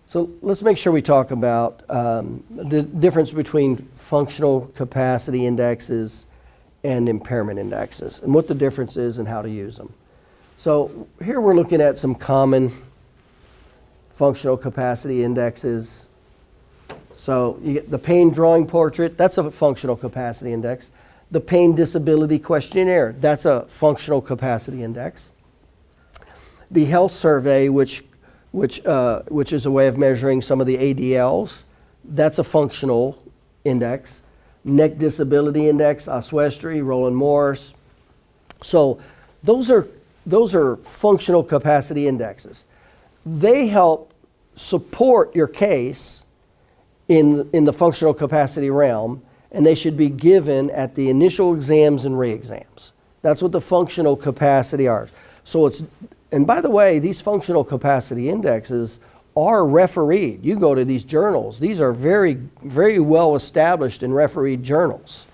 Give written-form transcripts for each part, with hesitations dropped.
So let's make sure we talk about the difference between functional capacity indexes and impairment indexes, and what the difference is and how to use them. So here we're looking at some common functional capacity indexes. So you get the pain drawing portrait, that's a functional capacity index. The pain disability questionnaire, that's a functional capacity index. The health survey, which is a way of measuring some of the ADLs, that's a functional index. Neck disability index, Oswestry, Roland Morris. So those are functional capacity indexes. They help support your case in the functional capacity realm, and they should be given at the initial exams and re-exams. That's what the functional capacity are. So and by the way, these functional capacity indexes are refereed. You go to these journals. These are very, very well established and refereed journals.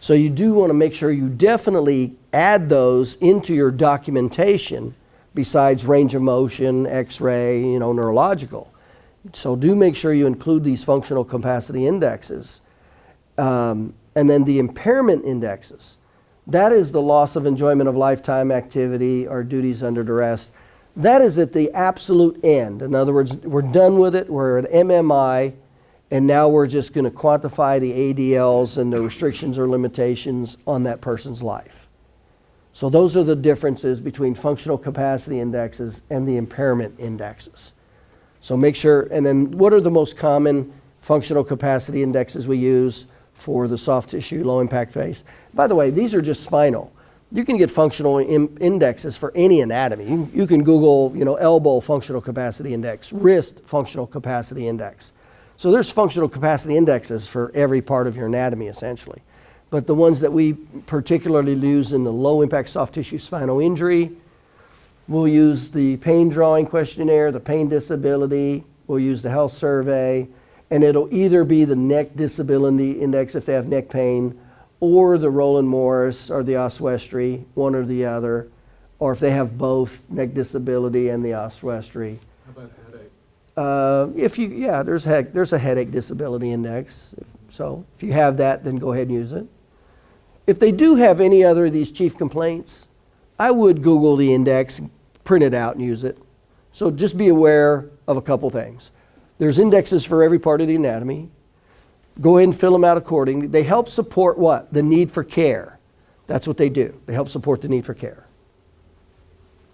So you do want to make sure you definitely add those into your documentation besides range of motion, x-ray, neurological. So do make sure you include these functional capacity indexes. And then the impairment indexes. That is the loss of enjoyment of lifetime activity or duties under duress. That is at the absolute end. In other words, we're done with it. We're at MMI, and now we're just going to quantify the ADLs and the restrictions or limitations on that person's life. So those are the differences between functional capacity indexes and the impairment indexes. So make sure, and then what are the most common functional capacity indexes we use for the soft tissue, low impact base? By the way, these are just spinal. You can get functional indexes for any anatomy. You can Google, elbow functional capacity index, wrist functional capacity index. So there's functional capacity indexes for every part of your anatomy, essentially. But the ones that we particularly use in the low impact soft tissue spinal injury, we'll use the pain drawing questionnaire, the pain disability, we'll use the health survey, and it'll either be the neck disability index if they have neck pain, or the Roland Morris or the Oswestry, one or the other, or if they have both neck disability and the Oswestry. How about headache? There's a headache disability index. So if you have that, then go ahead and use it. If they do have any other of these chief complaints, I would Google the index, print it out and use it. So just be aware of a couple things. There's indexes for every part of the anatomy. Go ahead and fill them out accordingly. They help support what? The need for care. That's what they do. They help support the need for care.